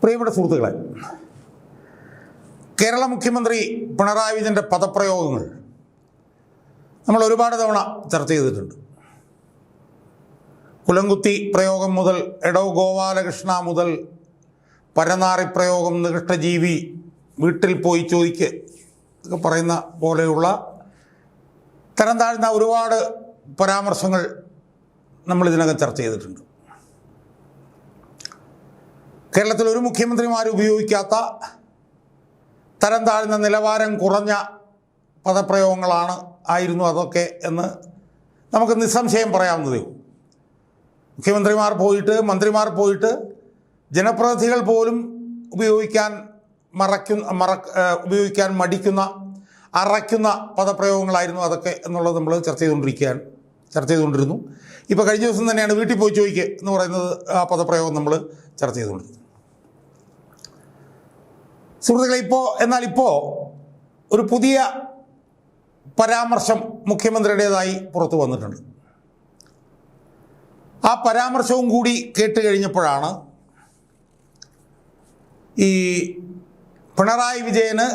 പ്രിയപ്പെട്ട സുഹൃത്തുക്കളെ, കേരള മുഖ്യമന്ത്രി പിണറായി വിജയൻ്റെ പദപ്രയോഗങ്ങൾ നമ്മൾ ഒരുപാട് തവണ ചർച്ച ചെയ്തിട്ടുണ്ട്. കുലംകുത്തി പ്രയോഗം മുതൽ എടവ് ഗോപാലകൃഷ്ണ മുതൽ പരനാറി പ്രയോഗം, നികഷ്ടജീവി, വീട്ടിൽ പോയി ചോദിക്ക് ഒക്കെ പറയുന്ന പോലെയുള്ള തരം താഴ്ന്ന ഒരുപാട് പരാമർശങ്ങൾ നമ്മൾ ഇതിനകം ചർച്ച ചെയ്തിട്ടുണ്ട്. കേരളത്തിൽ ഒരു മുഖ്യമന്ത്രിമാരും ഉപയോഗിക്കാത്ത തരം താഴ്ന്ന നിലവാരം കുറഞ്ഞ ആയിരുന്നു അതൊക്കെ എന്ന് നമുക്ക് നിസ്സംശയം പറയാവുന്നതേ. മുഖ്യമന്ത്രിമാർ പോയിട്ട്, മന്ത്രിമാർ പോയിട്ട്, ജനപ്രതിനിധികൾ പോലും ഉപയോഗിക്കാൻ മടിക്കുന്ന അറയ്ക്കുന്ന പദപ്രയോഗങ്ങളായിരുന്നു അതൊക്കെ എന്നുള്ളത് നമ്മൾ ചർച്ച ചെയ്തുകൊണ്ടിരുന്നു. ഇപ്പോൾ കഴിഞ്ഞ ദിവസം തന്നെയാണ് വീട്ടിൽ പോയി ചോദിക്കുക എന്ന് പറയുന്നത്, ആ പദപ്രയോഗം നമ്മൾ ചർച്ച ചെയ്തുകൊണ്ടിരുന്നു. സുഹൃത്തുക്കളെ, ഇപ്പോൾ ഒരു പുതിയ പരാമർശം മുഖ്യമന്ത്രിയുടേതായി പുറത്തു വന്നിട്ടുണ്ട്. ആ പരാമർശവും കൂടി കേട്ട് കഴിഞ്ഞപ്പോഴാണ് ഈ പിണറായി വിജയന്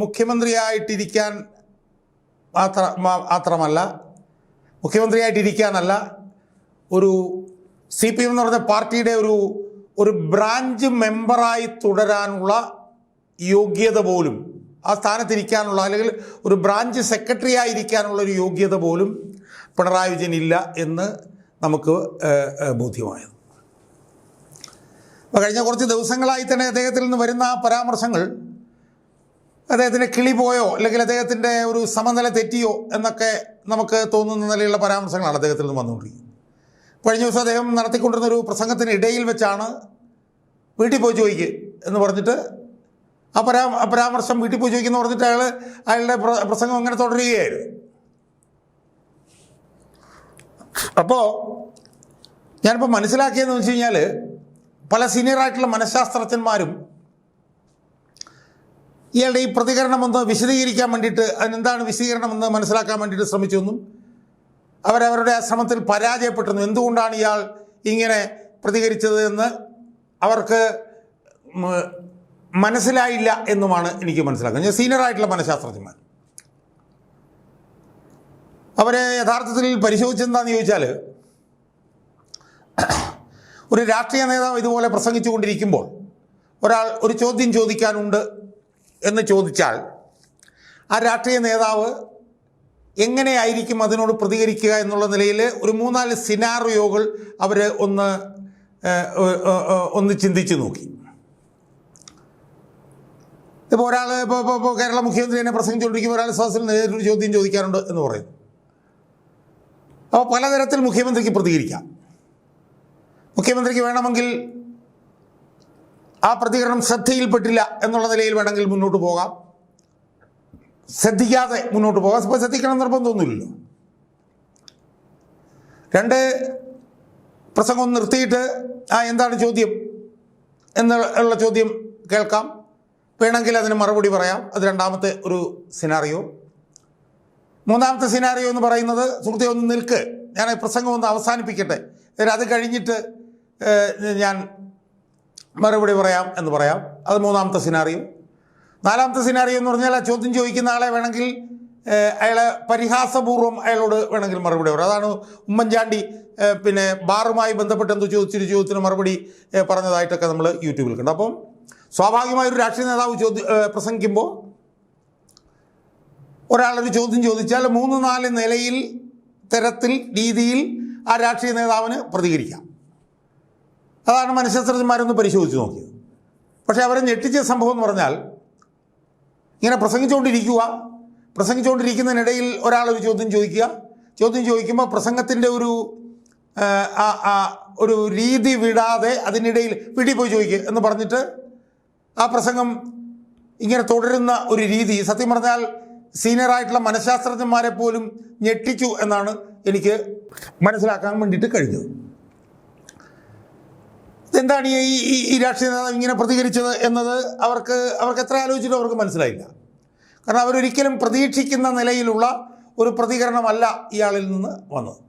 മുഖ്യമന്ത്രിയായിട്ടിരിക്കാനല്ല, ഒരു CPM എന്ന് പറഞ്ഞ പാർട്ടിയുടെ ഒരു ബ്രാഞ്ച് മെമ്പറായി തുടരാനുള്ള യോഗ്യത പോലും, ആ സ്ഥാനത്തിരിക്കാനുള്ള, അല്ലെങ്കിൽ ഒരു ബ്രാഞ്ച് സെക്രട്ടറി ആയിരിക്കാനുള്ള ഒരു യോഗ്യത പോലും പിണറായി വിജയൻ ഇല്ല എന്ന് നമുക്ക് ബോധ്യമായത്. അപ്പോൾ കഴിഞ്ഞ കുറച്ച് ദിവസങ്ങളായി തന്നെ അദ്ദേഹത്തിൽ നിന്ന് വരുന്ന ആ പരാമർശങ്ങൾ അദ്ദേഹത്തിൻ്റെ കിളി പോയോ അല്ലെങ്കിൽ അദ്ദേഹത്തിൻ്റെ ഒരു സമനില തെറ്റിയോ എന്നൊക്കെ നമുക്ക് തോന്നുന്ന നിലയിലുള്ള പരാമർശങ്ങളാണ് അദ്ദേഹത്തിൽ നിന്ന് വന്നുകൊണ്ടിരിക്കുന്നത്. കഴിഞ്ഞ ദിവസം അദ്ദേഹം നടത്തിക്കൊണ്ടിരുന്നൊരു പ്രസംഗത്തിന് ഇടയിൽ വെച്ചാണ് വീട്ടിൽ പോയി ചോദിക്കുക എന്ന് പറഞ്ഞിട്ട് ആ പരാമർശം വീട്ടിൽ പോയി ചോദിക്കുന്നു പറഞ്ഞിട്ട് അയാളുടെ പ്രസംഗം അങ്ങനെ തുടരുകയായിരുന്നു. അപ്പോൾ ഞാനിപ്പോൾ മനസ്സിലാക്കിയതെന്ന് വെച്ച് കഴിഞ്ഞാൽ, പല സീനിയറായിട്ടുള്ള മനഃശാസ്ത്രജ്ഞന്മാരും ഇയാളുടെ ഈ പ്രതികരണമെന്ന് വിശദീകരിക്കാൻ വേണ്ടിയിട്ട്, അതിനെന്താണ് വിശദീകരണമെന്ന് മനസ്സിലാക്കാൻ വേണ്ടിയിട്ട് ശ്രമിച്ചെന്നും അവരവരുടെ ആ ശ്രമത്തിൽ പരാജയപ്പെട്ടെന്നും, എന്തുകൊണ്ടാണ് ഇയാൾ ഇങ്ങനെ പ്രതികരിച്ചത് എന്ന് അവർക്ക് മനസ്സിലായില്ല എന്നുമാണ് എനിക്ക് മനസ്സിലാക്കുന്നത്. ഞാൻ സീനിയറായിട്ടുള്ള മനഃശാസ്ത്രജ്ഞന്മാർ അവരെ യഥാർത്ഥത്തിൽ പരിശോധിച്ചെന്താണെന്ന് ചോദിച്ചാൽ, ഒരു രാഷ്ട്രീയ നേതാവ് ഇതുപോലെ പ്രസംഗിച്ചു കൊണ്ടിരിക്കുമ്പോൾ ഒരാൾ ഒരു ചോദ്യം ചോദിക്കാനുണ്ട് എന്ന് ചോദിച്ചാൽ, ആ രാഷ്ട്രീയ നേതാവ് എങ്ങനെയായിരിക്കും അതിനോട് പ്രതികരിക്കുക എന്നുള്ള നിലയിൽ ഒരു 3-4 സിനാറിയോകൾ അവർ ഒന്ന് ചിന്തിച്ച് നോക്കി. ഇപ്പോൾ ഒരാൾ ഇപ്പോൾ കേരള മുഖ്യമന്ത്രി തന്നെ പ്രസംഗിച്ചുകൊണ്ടിരിക്കുമ്പോൾ ഒരാൾ സദസ്സിൽ നേരിട്ടൊരു ചോദ്യം ചോദിക്കാറുണ്ട് എന്ന് പറയുന്നു. അപ്പോൾ പലതരത്തിൽ മുഖ്യമന്ത്രിക്ക് പ്രതികരിക്കാം. മുഖ്യമന്ത്രിക്ക് വേണമെങ്കിൽ ആ പ്രതികരണം ശ്രദ്ധയിൽപ്പെട്ടില്ല എന്നുള്ള നിലയിൽ വേണമെങ്കിൽ മുന്നോട്ട് പോകാം, ശ്രദ്ധിക്കാതെ മുന്നോട്ട് പോകാം. ഇപ്പോൾ ശ്രദ്ധിക്കണം നിർബന്ധമൊന്നുമില്ലല്ലോ. 2, പ്രസംഗം നിർത്തിയിട്ട് എന്താണ് ചോദ്യം എന്നുള്ള ചോദ്യം കേൾക്കാം, വേണമെങ്കിൽ അതിന് മറുപടി പറയാം. അത് 2ാമത്തെ ഒരു സിനാറിയോ. 3ാമത്തെ സിനാറിയോ എന്ന് പറയുന്നത്, സുഹൃത്തെ ഒന്ന് നിൽക്ക്, ഞാൻ പ്രസംഗം ഒന്ന് അവസാനിപ്പിക്കട്ടെ, അത് കഴിഞ്ഞിട്ട് ഞാൻ മറുപടി പറയാം എന്ന് പറയാം. അത് 3ാമത്തെ സിനാറിയോ. 4ാമത്തെ സിനാറിയോ എന്ന് പറഞ്ഞാൽ, ആ ചോദ്യം ചോദിക്കുന്ന ആളെ വേണമെങ്കിൽ അയാളെ പരിഹാസപൂർവ്വം അയാളോട് വേണമെങ്കിൽ മറുപടി പറയാം. അതാണ് ഉമ്മൻചാണ്ടി പിന്നെ ബാറുമായി ബന്ധപ്പെട്ട് എന്തോ ചോദിച്ചൊരു ചോദ്യത്തിന് മറുപടി പറഞ്ഞതായിട്ടൊക്കെ നമ്മൾ യൂട്യൂബിൽ കണ്ടു. അപ്പം സ്വാഭാവികമായൊരു രാഷ്ട്രീയ നേതാവ് പ്രസംഗിക്കുമ്പോൾ ഒരാളൊരു ചോദ്യം ചോദിച്ചാൽ 3-4 നിലയിൽ, തരത്തിൽ, രീതിയിൽ ആ രാഷ്ട്രീയ നേതാവിന് പ്രതികരിക്കാം. അതാണ് മനഃശാസ്ത്രജ്ഞന്മാരൊന്ന് പരിശോധിച്ച് നോക്കിയത്. പക്ഷേ അവരെ ഞെട്ടിച്ച സംഭവം എന്ന് പറഞ്ഞാൽ, ഇങ്ങനെ പ്രസംഗിച്ചുകൊണ്ടിരിക്കുന്നതിനിടയിൽ ഒരാളൊരു ചോദ്യം ചോദിക്കുമ്പോൾ പ്രസംഗത്തിൻ്റെ ഒരു രീതി വിടാതെ അതിനിടയിൽ വീട്ടിൽ പോയി ചോദിക്കുക എന്ന് പറഞ്ഞിട്ട് ആ പ്രസംഗം ഇങ്ങനെ തുടരുന്ന ഒരു രീതി സത്യം പറഞ്ഞാൽ സീനിയറായിട്ടുള്ള മനഃശാസ്ത്രജ്ഞന്മാരെ പോലും ഞെട്ടിച്ചു എന്നാണ് എനിക്ക് മനസ്സിലാക്കാൻ വേണ്ടിയിട്ട് കഴിഞ്ഞത്. എന്താണ് ഈ രാഷ്ട്രീയ നേതാവ് ഇങ്ങനെ പ്രതികരിച്ചത് എന്നത് അവർക്ക് എത്ര ആലോചിച്ചിട്ടും അവർക്ക് മനസ്സിലായില്ല. കാരണം അവരൊരിക്കലും പ്രതീക്ഷിക്കുന്ന നിലയിലുള്ള ഒരു പ്രതികരണമല്ല ഇയാളിൽ നിന്ന് വന്നത്.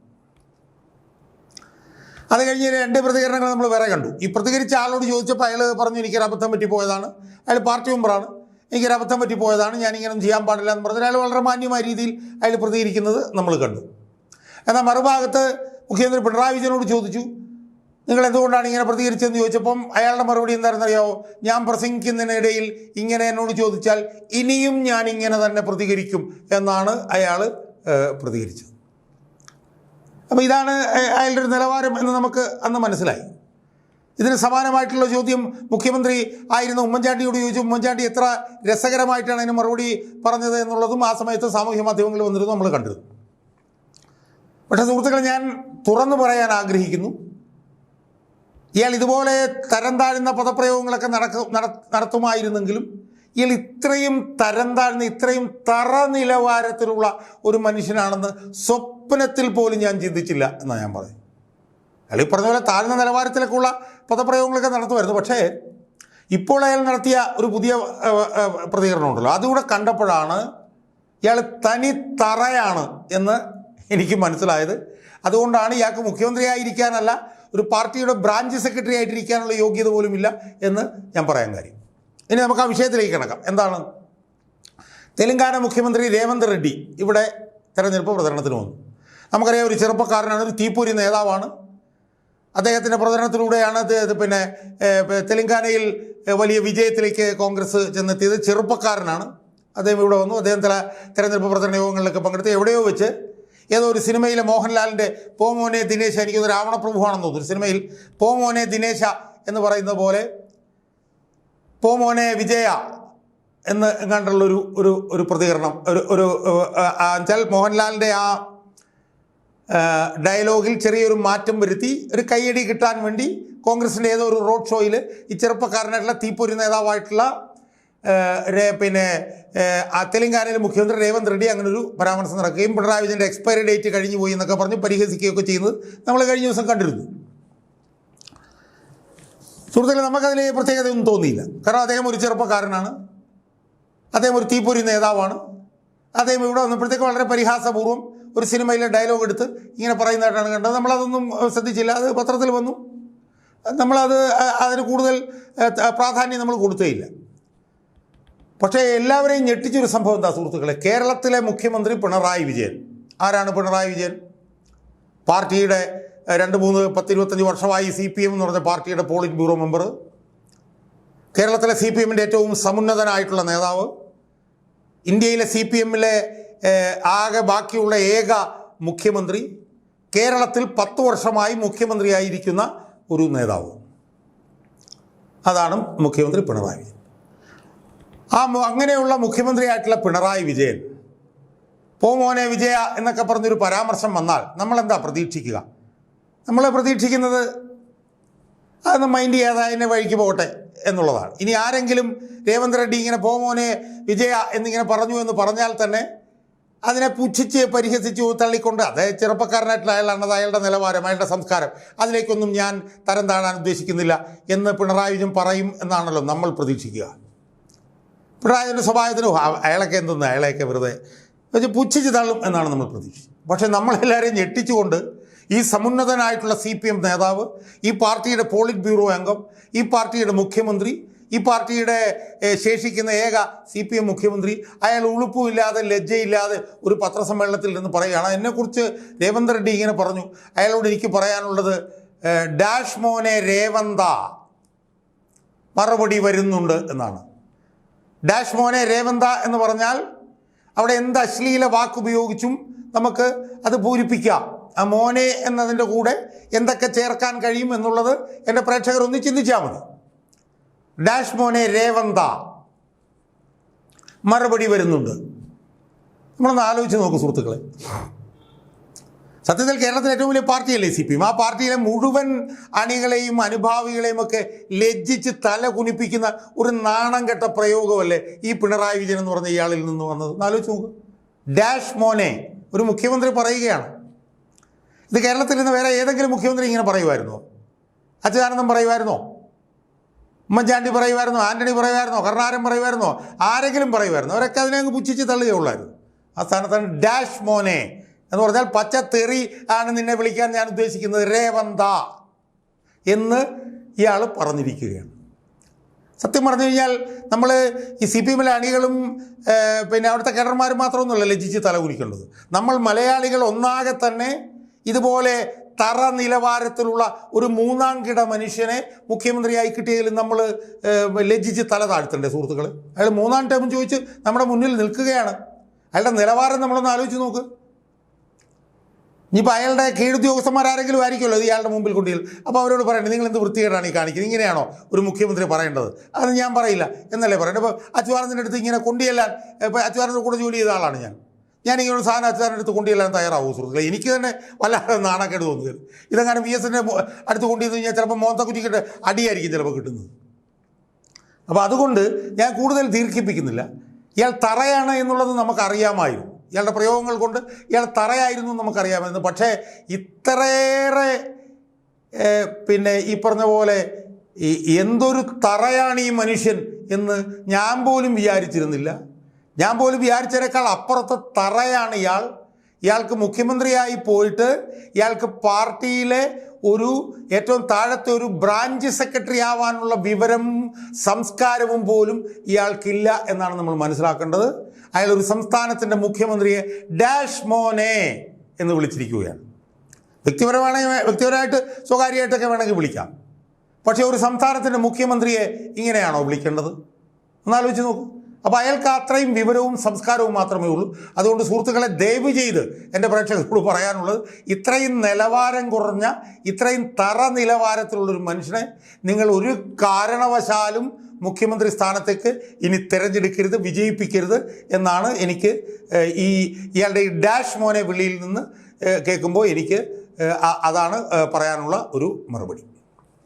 അത് കഴിഞ്ഞ് 2 പ്രതികരണങ്ങൾ നമ്മൾ വേറെ കണ്ടു. ഈ പ്രതികരിച്ച ആളോട് ചോദിച്ചപ്പോൾ അയാൾ പറഞ്ഞു എനിക്കൊരു അബദ്ധം പറ്റിപ്പോയതാണ്, അയാൾ പാർട്ടി മെമ്പറാണ്, എനിക്കൊരു അബദ്ധം പറ്റിപ്പോയതാണ്, ഞാനിങ്ങനെ ചെയ്യാൻ പാടില്ല എന്ന് പറഞ്ഞാൽ അയാൾ വളരെ മാന്യമായ രീതിയിൽ അയാൾ പ്രതികരിക്കുന്നത് നമ്മൾ കണ്ടു. എന്നാൽ മറുഭാഗത്ത് മുഖ്യമന്ത്രി പിണറായി വിജയനോട് ചോദിച്ചു നിങ്ങൾ എന്തുകൊണ്ടാണ് ഇങ്ങനെ പ്രതികരിച്ചതെന്ന് ചോദിച്ചപ്പം അയാളുടെ മറുപടി എന്താണെന്നറിയാമോ? ഞാൻ പ്രസംഗിക്കുന്നതിനിടയിൽ ഇങ്ങനെ എന്നോട് ചോദിച്ചാൽ ഇനിയും ഞാൻ ഇങ്ങനെ തന്നെ പ്രതികരിക്കും എന്നാണ് അയാൾ പ്രതികരിച്ചത്. അപ്പോൾ ഇതാണ് അയാളുടെ ഒരു നിലവാരം എന്ന് നമുക്ക് അന്ന് മനസ്സിലായി. ഇതിന് സമാനമായിട്ടുള്ള ചോദ്യം മുഖ്യമന്ത്രി ആയിരുന്ന ഉമ്മൻചാണ്ടിയോട് ചോദിച്ചു. ഉമ്മൻചാണ്ടി എത്ര രസകരമായിട്ടാണ് അതിന് മറുപടി പറഞ്ഞത് എന്നുള്ളതും ആ സമയത്ത് സാമൂഹ്യ മാധ്യമങ്ങളിൽ വന്നിരുന്നു, നമ്മൾ കണ്ടിരുന്നു. പക്ഷേ സുഹൃത്തുക്കളെ, ഞാൻ തുറന്നു പറയാൻ ആഗ്രഹിക്കുന്നു, ഇയാൾ ഇതുപോലെ തരം താഴ്ന്ന പദപ്രയോഗങ്ങളൊക്കെ നടത്തുമായിരുന്നെങ്കിലും ഇയാൾ ഇത്രയും തരം താഴ്ന്ന ഇത്രയും തറ നിലവാരത്തിലുള്ള ഒരു മനുഷ്യനാണെന്ന് സ്വപ്നത്തിൽ പോലും ഞാൻ ചിന്തിച്ചില്ല എന്നാണ് ഞാൻ പറയുന്നത്. അയാൾ ഈ പറഞ്ഞ പോലെ താഴ്ന്ന നിലവാരത്തിലേക്കുള്ള പദപ്രയോഗങ്ങളൊക്കെ നടത്തുമായിരുന്നു. പക്ഷേ ഇപ്പോൾ അയാൾ നടത്തിയ ഒരു പുതിയ പ്രതികരണമുണ്ടല്ലോ, അതുകൂടെ കണ്ടപ്പോഴാണ് ഇയാൾ തനി തറയാണ് എന്ന് എനിക്ക് മനസ്സിലായത്. അതുകൊണ്ടാണ് ഇയാൾക്ക് മുഖ്യമന്ത്രിയായിരിക്കാനല്ല, ഒരു പാർട്ടിയുടെ ബ്രാഞ്ച് സെക്രട്ടറി ആയിട്ടിരിക്കാനുള്ള യോഗ്യത പോലുമില്ല എന്ന് ഞാൻ പറയാൻ കാര്യം. ഇനി നമുക്ക് ആ വിഷയത്തിലേക്ക് കിടക്കാം. എന്താണ്? തെലങ്കാന മുഖ്യമന്ത്രി രേവന്ത് റെഡ്ഡി ഇവിടെ തെരഞ്ഞെടുപ്പ് പ്രചരണത്തിന് വന്നു. നമുക്കറിയാം, ഒരു ചെറുപ്പക്കാരനാണ്, ഒരു തീപ്പൊരി നേതാവാണ്. അദ്ദേഹത്തിൻ്റെ പ്രചരണത്തിലൂടെയാണ് പിന്നെ തെലങ്കാനയിൽ വലിയ വിജയത്തിലേക്ക് കോൺഗ്രസ് ചെന്നെത്തിയത്. ചെറുപ്പക്കാരനാണ് അദ്ദേഹം. ഇവിടെ വന്നു, അദ്ദേഹം തെരഞ്ഞെടുപ്പ് പ്രചരണ യോഗങ്ങളിലൊക്കെ പങ്കെടുത്ത് എവിടെയോ വെച്ച് ഏതോ ഒരു സിനിമയിലെ മോഹൻലാലിൻ്റെ പോമോനെ ദിനേശ, എനിക്കൊന്ന് രാവണപ്രഭുവാണെന്ന് തോന്നുന്നു, ഒരു സിനിമയിൽ പോമോനെ ദിനേശ എന്ന് പറയുന്നത് പോലെ പോമോനെ വിജയ എന്ന് കണ്ടുള്ളൊരു ഒരു ഒരു പ്രതികരണം, വെച്ചാൽ മോഹൻലാലിൻ്റെ ആ ഡയലോഗിൽ ചെറിയൊരു മാറ്റം വരുത്തി ഒരു കയ്യടി കിട്ടാൻ വേണ്ടി കോൺഗ്രസിൻ്റെ ഏതോ ഒരു റോഡ് ഷോയിൽ ഈ ചെറുപ്പക്കാരനായിട്ടുള്ള തീപ്പൊരി നേതാവായിട്ടുള്ള പിന്നെ തെലങ്കാനയിലെ മുഖ്യമന്ത്രി രേവന്ത് റെഡ്ഡി അങ്ങനെ ഒരു പരാമർശം നടക്കുകയും പിണറായി വിജയൻ്റെ എക്സ്പയറി ഡേറ്റ് കഴിഞ്ഞു പോയി എന്നൊക്കെ പറഞ്ഞ് പരിഹസിക്കുകയൊക്കെ ചെയ്യുന്നത് നമ്മൾ കഴിഞ്ഞ ദിവസം കണ്ടിരുന്നു. സുഹൃത്തുക്കളെ, നമുക്കതിൽ പ്രത്യേകതയൊന്നും തോന്നിയില്ല. കാരണം അദ്ദേഹം ഒരു ചെറുപ്പക്കാരനാണ്, അദ്ദേഹം ഒരു തീപ്പൊരി നേതാവാണ്. അദ്ദേഹം ഇവിടെ വന്നപ്പോഴത്തേക്ക് വളരെ പരിഹാസപൂർവ്വം ഒരു സിനിമയിലെ ഡയലോഗ് എടുത്ത് ഇങ്ങനെ പറയുന്നതായിട്ടാണ് കണ്ടത്. നമ്മളതൊന്നും ശ്രദ്ധിച്ചില്ല. അത് പത്രത്തിൽ വന്നു, അതിന് കൂടുതൽ പ്രാധാന്യം നമ്മൾ കൊടുത്തേയില്ല. പക്ഷേ എല്ലാവരെയും ഞെട്ടിച്ചൊരു സംഭവം എന്താ സുഹൃത്തുക്കളെ? കേരളത്തിലെ മുഖ്യമന്ത്രി പിണറായി വിജയൻ. ആരാണ് പിണറായി വിജയൻ? പാർട്ടിയുടെ 2-3-10-25 വർഷമായി CPM എന്ന് പറഞ്ഞ പാർട്ടിയുടെ പോളിറ്റ് ബ്യൂറോ മെമ്പർ, കേരളത്തിലെ CPMൻ്റെ ഏറ്റവും സമുന്നതനായിട്ടുള്ള നേതാവ്, ഇന്ത്യയിലെ CPMലെ ആകെ ബാക്കിയുള്ള ഏക മുഖ്യമന്ത്രി, കേരളത്തിൽ 10 വർഷമായി മുഖ്യമന്ത്രിയായിരിക്കുന്ന ഒരു നേതാവ്. അതാണ് മുഖ്യമന്ത്രി പിണറായി വിജയൻ. അങ്ങനെയുള്ള മുഖ്യമന്ത്രിയായിട്ടുള്ള പിണറായി വിജയൻ പോമോനെ വിജയ എന്നൊക്കെ പറഞ്ഞൊരു പരാമർശം വന്നാൽ നമ്മളെന്താ പ്രതീക്ഷിക്കുക? നമ്മൾ പ്രതീക്ഷിക്കുന്നത് അതൊന്ന് മൈൻഡ് ചെയ്യാതെ അതിൻ്റെ വഴിക്ക് പോകട്ടെ എന്നുള്ളതാണ്. ഇനി ആരെങ്കിലും രേവന്ത് റെഡ്ഡി ഇങ്ങനെ പോമോനെ വിജയ എന്നിങ്ങനെ പറഞ്ഞു എന്ന് പറഞ്ഞാൽ തന്നെ അതിനെ പുച്ഛിച്ച് പരിഹസിച്ച് തള്ളിക്കൊണ്ട് അത് ചെറുപ്പക്കാരനായിട്ടുള്ള അയാളാണ്, അയാളുടെ നിലവാരം, അയാളുടെ സംസ്കാരം, അതിലേക്കൊന്നും ഞാൻ തരം താഴാൻ ഉദ്ദേശിക്കുന്നില്ല എന്ന് പിണറായി വിജയൻ പറയും എന്നാണല്ലോ നമ്മൾ പ്രതീക്ഷിക്കുക. പിണറായിൻ്റെ സ്വഭാവത്തിന് അയാളൊക്കെ എന്തെന്ന്, അയാളെയൊക്കെ വെറുതെ വെച്ച് പുച്ഛിച്ച് തള്ളും എന്നാണ് നമ്മൾ പ്രതീക്ഷിച്ചത്. പക്ഷേ നമ്മളെല്ലാവരെയും ഞെട്ടിച്ചുകൊണ്ട് ഈ സമുന്നതനായിട്ടുള്ള CPM നേതാവ്, ഈ പാർട്ടിയുടെ പോളിറ്റ് ബ്യൂറോ അംഗം, ഈ പാർട്ടിയുടെ മുഖ്യമന്ത്രി, ഈ പാർട്ടിയുടെ ശേഷിക്കുന്ന ഏക CPM മുഖ്യമന്ത്രി, അയാൾ ഉളുപ്പുമില്ലാതെ ലജ്ജയില്ലാതെ ഒരു പത്രസമ്മേളനത്തിൽ നിന്ന് പറയുകയാണ് എന്നെക്കുറിച്ച് രേവന്ത് റെഡ്ഡി ഇങ്ങനെ പറഞ്ഞു. അയാളോട് എനിക്ക് പറയാനുള്ളത് ഡാഷ് മോനെ രേവന്ത മറുപടി വരുന്നുണ്ട് എന്നാണ്. ഡാഷ് മോനെ രേവന്ത എന്ന് പറഞ്ഞാൽ അവിടെ എന്ത് അശ്ലീല വാക്കുപയോഗിച്ചും നമുക്ക് അത് പൂരിപ്പിക്കാം. ആ മോനെ എന്നതിൻ്റെ കൂടെ എന്തൊക്കെ ചേർക്കാൻ കഴിയും എന്നുള്ളത് എൻ്റെ പ്രേക്ഷകർ ഒന്ന് ചിന്തിച്ചാൽ മതി. ഡാഷ് മോനെ രേവന്ത മറുപടി വരുന്നുണ്ട്. നമ്മളൊന്ന് ആലോചിച്ച് നോക്കൂ സുഹൃത്തുക്കളെ. സത്യത്തിൽ കേരളത്തിലെ ഏറ്റവും വലിയ പാർട്ടിയല്ലേ CPM. ആ പാർട്ടിയിലെ മുഴുവൻ അണികളെയും അനുഭാവികളെയും ഒക്കെ ലജ്ജിച്ച് തല കുനിപ്പിക്കുന്ന ഒരു നാണം കെട്ട പ്രയോഗമല്ലേ ഈ പിണറായി വിജയൻ എന്ന് പറഞ്ഞ ഇയാളിൽ നിന്ന് വന്നത്? ആലോചിച്ച് നോക്കൂ. ഡാഷ് മോനെ ഒരു മുഖ്യമന്ത്രി പറയുകയാണ്. ഇത് കേരളത്തിൽ നിന്ന് വേറെ ഏതെങ്കിലും മുഖ്യമന്ത്രി ഇങ്ങനെ പറയുമായിരുന്നോ? അച്യുതാനന്ദൻ പറയുമായിരുന്നോ? ഉമ്മൻചാണ്ടി പറയുമായിരുന്നോ? ആന്റണി പറയുമായിരുന്നോ? കരുണാകരൻ പറയുമായിരുന്നോ? ആരെങ്കിലും പറയുമായിരുന്നോ? അവരൊക്കെ അതിനെ അങ്ങ് പുച്ഛിച്ച് തള്ളുകയുള്ളായിരുന്നു. ആ സ്ഥാനത്താണ് ഡാഷ് മോനെ എന്ന് പറഞ്ഞാൽ പച്ച തെറി ആണ് നിന്നെ വിളിക്കാൻ ഞാൻ ഉദ്ദേശിക്കുന്നത്, രേവന്ത. എന്ന് ഇയാൾ പറഞ്ഞിരിക്കുകയാണ്. സത്യം പറഞ്ഞു കഴിഞ്ഞാൽ നമ്മൾ ഈ CPM-ലെ അണികളും പിന്നെ അവിടുത്തെ കേഡർമാരും മാത്രമൊന്നുമല്ല ലജ്ജിച്ച് തലകുനിക്കേണ്ടത്. നമ്മൾ മലയാളികൾ ഒന്നാകെ തന്നെ ഇതുപോലെ തറ നിലവാരത്തിലുള്ള ഒരു മൂന്നാം കിട മനുഷ്യനെ മുഖ്യമന്ത്രിയായി കിട്ടിയതിൽ നമ്മൾ ലജ്ജിച്ച് തല താഴ്ത്തണ്ടേ സുഹൃത്തുക്കൾ? അയാൾ 3ാം ടേം ചോദിച്ച് നമ്മുടെ മുന്നിൽ നിൽക്കുകയാണ്. അയാളുടെ നിലവാരം നമ്മളൊന്ന് ആലോചിച്ച് നോക്ക്. ഇനിയിപ്പോൾ അയാളുടെ കീഴുദ്യോഗസ്ഥന്മാരാരെങ്കിലും ആയിരിക്കുമല്ലോ ഇത് ഇയാളുടെ മുമ്പിൽ കൊണ്ടുപോയി. അപ്പോൾ അവരോട് പറയണ്ടേ, നിങ്ങൾ എന്ത് വൃത്തികേടാണ് ഈ കാണിക്കുന്നത്, ഇങ്ങനെയാണോ ഒരു മുഖ്യമന്ത്രി പറയേണ്ടത്? അത് ഞാൻ പറയില്ല എന്നല്ലേ പറയണ്ടത്. ഇപ്പോൾ അച്യുതാനന്ദൻ്റെ അടുത്ത് ഇങ്ങനെ കൊണ്ടുചെല്ലാൻ, ഇപ്പോൾ അച്യുതാനന്ദൻ്റെ കൂടെ ജോലി ചെയ്ത ആളാണ് ഞാനിങ്ങനെ ഒരു സാധനം അച്യുതാനന്ദൻ്റെ അടുത്ത് കൊണ്ടുചെല്ലാൻ തയ്യാറാവും സുഹൃത്തുക്കളെ? എനിക്ക് തന്നെ വല്ലാതെ നാണക്കേട് തോന്നുകയാണ്. ഇതെങ്ങനെ VS-ൻ്റെ അടുത്ത് കൊണ്ടുചെന്ന് കഴിഞ്ഞാൽ ചിലപ്പോൾ മോന്തക്കുറ്റിക്കിട്ട് അടിയായിരിക്കും ചിലപ്പോൾ കിട്ടുന്നത്. അപ്പോൾ അതുകൊണ്ട് ഞാൻ കൂടുതൽ ദീർഘിപ്പിക്കുന്നില്ല. ഇയാൾ തറയാണ് എന്നുള്ളത് നമുക്കറിയാമായിരുന്നു. ഇയാളുടെ പ്രയോഗങ്ങൾ കൊണ്ട് ഇയാൾ തറയായിരുന്നു നമുക്കറിയാമായിരുന്നു. പക്ഷേ ഇത്രയേറെ പിന്നെ ഈ പറഞ്ഞ പോലെ എന്തൊരു തറയാണ് ഈ മനുഷ്യൻ എന്ന് ഞാൻ പോലും വിചാരിച്ചിരുന്നില്ല. ഞാൻ പോലും വിചാരിച്ചതിനേക്കാൾ അപ്പുറത്തെ തറയാണ് ഇയാൾ. ഇയാൾക്ക് മുഖ്യമന്ത്രിയായി പോയിട്ട് ഇയാൾക്ക് പാർട്ടിയിലെ ഒരു ഏറ്റവും താഴത്തെ ഒരു ബ്രാഞ്ച് സെക്രട്ടറി ആവാനുള്ള വിവരവും സംസ്കാരവും പോലും ഇയാൾക്കില്ല എന്നാണ് നമ്മൾ മനസ്സിലാക്കേണ്ടത്. അയാൾ ഒരു സംസ്ഥാനത്തിൻ്റെ മുഖ്യമന്ത്രിയെ ഡാഷ് മോനെ എന്ന് വിളിച്ചിരിക്കുകയാണ്. വ്യക്തിപരമായിട്ട് സ്വകാര്യമായിട്ടൊക്കെ വേണമെങ്കിൽ വിളിക്കാം. പക്ഷേ ഒരു സംസ്ഥാനത്തിൻ്റെ മുഖ്യമന്ത്രിയെ ഇങ്ങനെയാണോ വിളിക്കേണ്ടത്? ഒന്നാലോചിച്ച് നോക്കൂ. അപ്പോൾ അയാൾക്ക് അത്രയും വിവരവും സംസ്കാരവും മാത്രമേ ഉള്ളൂ. അതുകൊണ്ട് സുഹൃത്തുക്കളെ, ദയവ് ചെയ്ത് എൻ്റെ പ്രേക്ഷകരോട് പറയാനുള്ളത്, ഇത്രയും നിലവാരം കുറഞ്ഞ, ഇത്രയും തറ നിലവാരത്തിലുള്ളൊരു മനുഷ്യനെ നിങ്ങൾ ഒരു കാരണവശാലും മുഖ്യമന്ത്രി സ്ഥാനത്തേക്ക് ഇനി തിരഞ്ഞെടുക്കരുത്, വിജയിപ്പിക്കരുത് എന്നാണ് എനിക്ക് ഇയാളുടെ ഈ ഡാഷ് മോനെ വിളിയിൽ നിന്ന് കേൾക്കുമ്പോൾ എനിക്ക് അതാണ് പറയാനുള്ള ഒരു മറുപടി.